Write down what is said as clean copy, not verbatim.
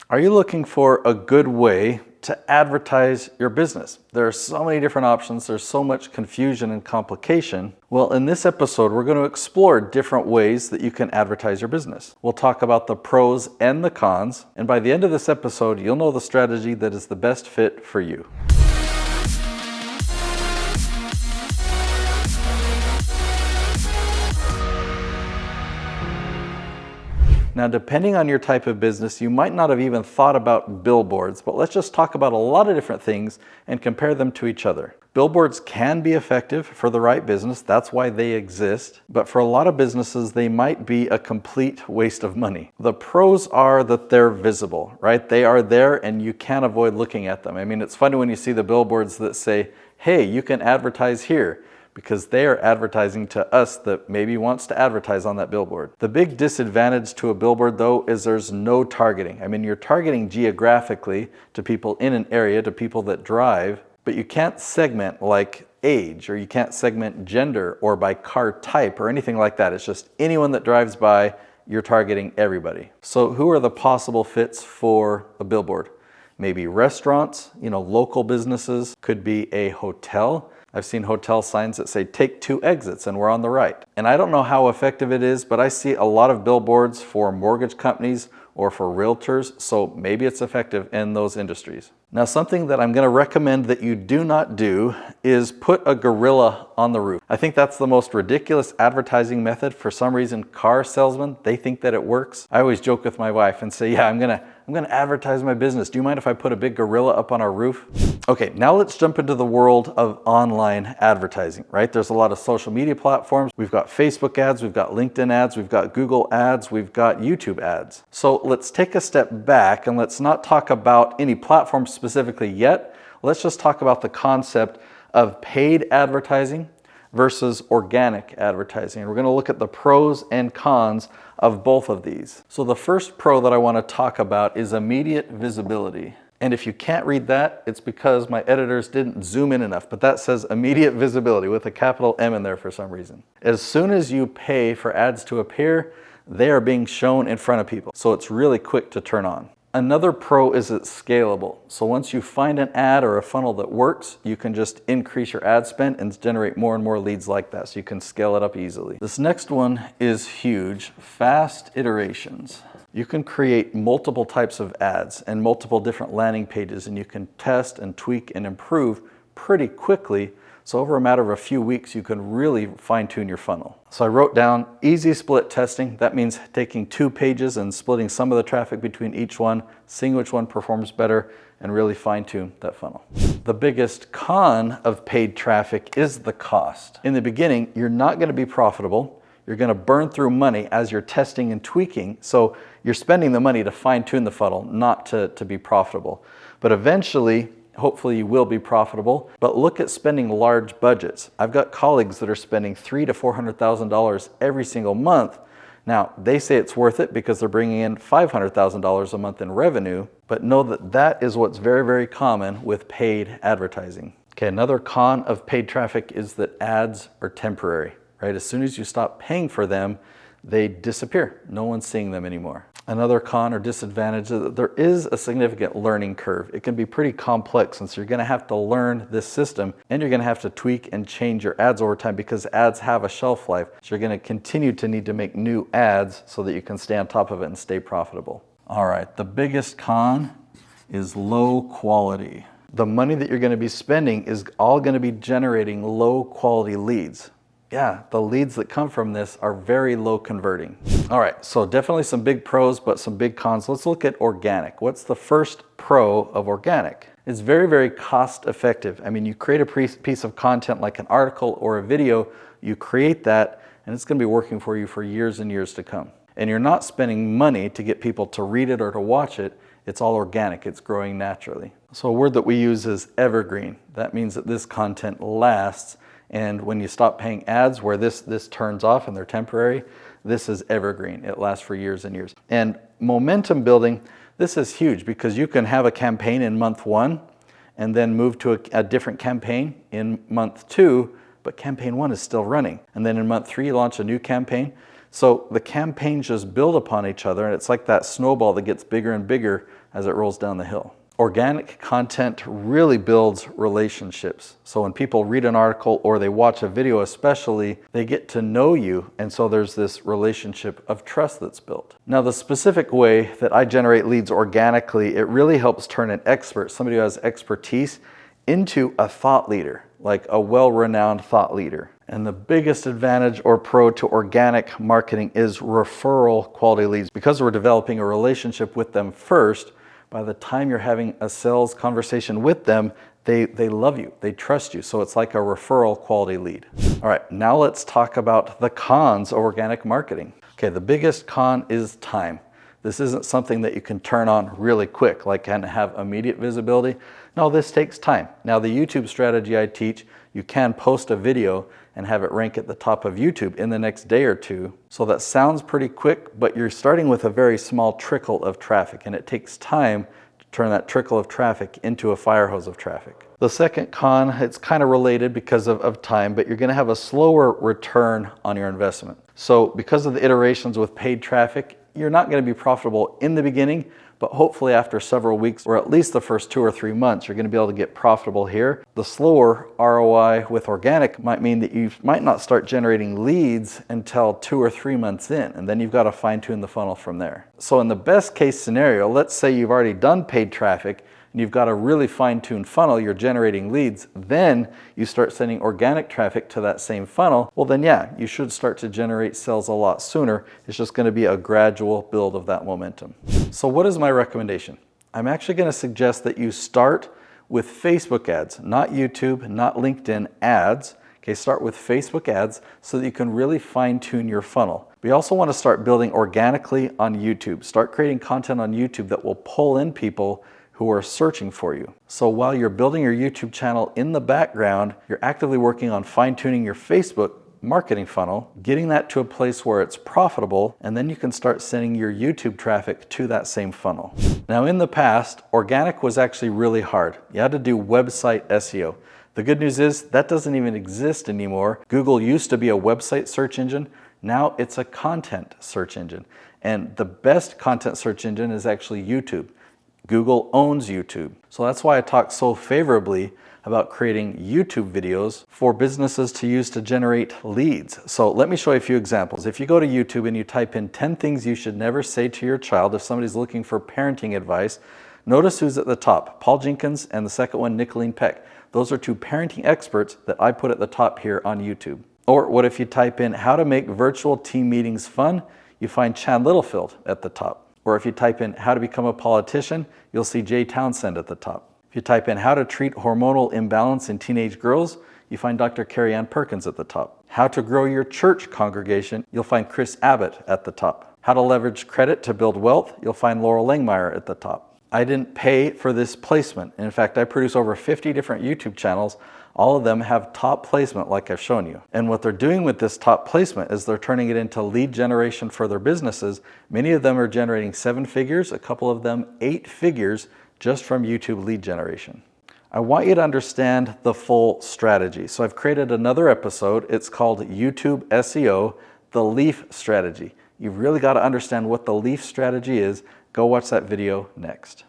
Are you looking for a good way to advertise your business? There are so many different options. There's so much confusion and complication. Well, in this episode, we're going to explore different ways that you can advertise your business. We'll talk about the pros and the cons. And by the end of this episode, you'll know the strategy that is the best fit for you. Now, depending on your type of business, you might not have even thought about billboards, but let's just talk about a lot of different things and compare them to each other. Billboards can be effective for the right business. That's why they exist. But for a lot of businesses, they might be a complete waste of money. The pros are that they're visible, right? They are there and you can't avoid looking at them. I mean, it's funny when you see the billboards that say, hey, you can advertise here, because they are advertising to us that maybe wants to advertise on that billboard. The big disadvantage to a billboard, though, is there's no targeting. I mean, you're targeting geographically to people in an area, to people that drive, but you can't segment like age, or you can't segment gender or by car type or anything like that. It's just anyone that drives by, you're targeting everybody. So who are the possible fits for a billboard? Maybe restaurants, local businesses, could be a hotel. I've seen hotel signs that say, take 2 exits and we're on the right. And I don't know how effective it is, but I see a lot of billboards for mortgage companies or for realtors, so maybe it's effective in those industries. Now, something that I'm going to recommend that you do not do is put a gorilla on the roof. I think that's the most ridiculous advertising method. For some reason, car salesmen, they think that it works. I always joke with my wife and say, yeah, I'm going to advertise my business. Do you mind if I put a big gorilla up on our roof? Okay, now let's jump into the world of online advertising, right? There's a lot of social media platforms. We've got Facebook ads, we've got LinkedIn ads, we've got Google ads, we've got YouTube ads. So let's take a step back and let's not talk about any platform specifically yet. Let's just talk about the concept of paid advertising versus organic advertising. And we're going to look at the pros and cons of both of these. So the first pro that I want to talk about is immediate visibility. And if you can't read that, it's because my editors didn't zoom in enough, but that says immediate visibility with a capital M in there for some reason. As soon as you pay for ads to appear, they are being shown in front of people. So it's really quick to turn on. Another pro is it's scalable. So once you find an ad or a funnel that works, you can just increase your ad spend and generate more and more leads like that. So you can scale it up easily. This next one is huge, fast iterations. You can create multiple types of ads and multiple different landing pages, and you can test and tweak and improve pretty quickly. So over a matter of a few weeks, you can really fine-tune your funnel. So I wrote down easy split testing. That means taking 2 pages and splitting some of the traffic between each one, seeing which one performs better, and really fine-tune that funnel. The biggest con of paid traffic is the cost. In the beginning, you're not going to be profitable. You're going to burn through money as you're testing and tweaking. So you're spending the money to fine-tune the funnel, not to be profitable. But eventually, hopefully you will be profitable, but look at spending large budgets. I've got colleagues that are spending $300,000 to $400,000 every single month. Now, they say it's worth it because they're bringing in $500,000 a month in revenue, but know that that is what's very, very common with paid advertising. Okay, another con of paid traffic is that ads are temporary, right? As soon as you stop paying for them, they disappear. No one's seeing them anymore. Another con or disadvantage is that there is a significant learning curve. It can be pretty complex, and so you're going to have to learn this system, and you're going to have to tweak and change your ads over time because ads have a shelf life. So you're going to continue to need to make new ads so that you can stay on top of it and stay profitable. All right, the biggest con is low quality. The money that you're going to be spending is all going to be generating low quality leads. Yeah, the leads that come from this are very low converting. All right, so definitely some big pros, but some big cons. Let's look at organic. What's the first pro of organic? It's very, very cost effective. I mean, you create a piece of content like an article or a video, you create that, and it's going to be working for you for years and years to come. And you're not spending money to get people to read it or to watch it. It's all organic. It's growing naturally. So a word that we use is evergreen. That means that this content lasts. And when you stop paying ads where this turns off and they're temporary, this is evergreen. It lasts for years and years. And momentum building, this is huge because you can have a campaign in month 1 and then move to a different campaign in month 2, but campaign 1 is still running. And then in month 3, you launch a new campaign. So the campaigns just build upon each other, and it's like that snowball that gets bigger and bigger as it rolls down the hill. Organic content really builds relationships. So when people read an article or they watch a video especially, they get to know you, and so there's this relationship of trust that's built. Now, the specific way that I generate leads organically, it really helps turn an expert, somebody who has expertise, into a thought leader, like a well-renowned thought leader. And the biggest advantage or pro to organic marketing is referral quality leads. Because we're developing a relationship with them first, by the time you're having a sales conversation with them, they love you, they trust you. So it's like a referral quality lead. All right, now let's talk about the cons of organic marketing. Okay, the biggest con is time. This isn't something that you can turn on really quick, like and have immediate visibility. No, this takes time. Now, the YouTube strategy I teach, you can post a video and have it rank at the top of YouTube in the next day or two. So that sounds pretty quick, but you're starting with a very small trickle of traffic, and it takes time to turn that trickle of traffic into a fire hose of traffic. The second con, it's kind of related because of time, but you're gonna have a slower return on your investment. So because of the iterations with paid traffic, you're not gonna be profitable in the beginning, but hopefully after several weeks, or at least the first 2 or 3 months, you're gonna be able to get profitable here. The slower ROI with organic might mean that you might not start generating leads until 2 or 3 months in, and then you've got to fine tune the funnel from there. So in the best case scenario, let's say you've already done paid traffic, and you've got a really fine-tuned funnel, you're generating leads, then you start sending organic traffic to that same funnel, well then yeah, you should start to generate sales a lot sooner. It's just gonna be a gradual build of that momentum. So what is my recommendation? I'm actually gonna suggest that you start with Facebook ads, not YouTube, not LinkedIn ads. Okay, start with Facebook ads so that you can really fine-tune your funnel. We also want to start building organically on YouTube. Start creating content on YouTube that will pull in people who are searching for you. So while you're building your YouTube channel in the background, you're actively working on fine-tuning your Facebook marketing funnel, getting that to a place where it's profitable, and then you can start sending your YouTube traffic to that same funnel. Now in the past, organic was actually really hard. You had to do website SEO. The good news is that doesn't even exist anymore. Google used to be a website search engine. Now it's a content search engine. And the best content search engine is actually YouTube. Google owns YouTube. So that's why I talk so favorably about creating YouTube videos for businesses to use to generate leads. So let me show you a few examples. If you go to YouTube and you type in 10 things you should never say to your child if somebody's looking for parenting advice, notice who's at the top, Paul Jenkins, and the second one, Nicolene Peck. Those are 2 parenting experts that I put at the top here on YouTube. Or what if you type in how to make virtual team meetings fun? You find Chad Littlefield at the top. Or if you type in how to become a politician, you'll see Jay Townsend at the top. If you type in how to treat hormonal imbalance in teenage girls, you find Dr. Carrie Ann Perkins at the top. How to grow your church congregation, you'll find Chris Abbott at the top. How to leverage credit to build wealth, you'll find Laurel Langmeyer at the top. I didn't pay for this placement. In fact, I produce over 50 different YouTube channels. All of them have top placement like I've shown you. And what they're doing with this top placement is they're turning it into lead generation for their businesses. Many of them are generating 7 figures, a couple of them 8 figures just from YouTube lead generation. I want you to understand the full strategy. So I've created another episode. It's called YouTube SEO, the LEAF strategy. You've really got to understand what the LEAF strategy is. Go watch that video next.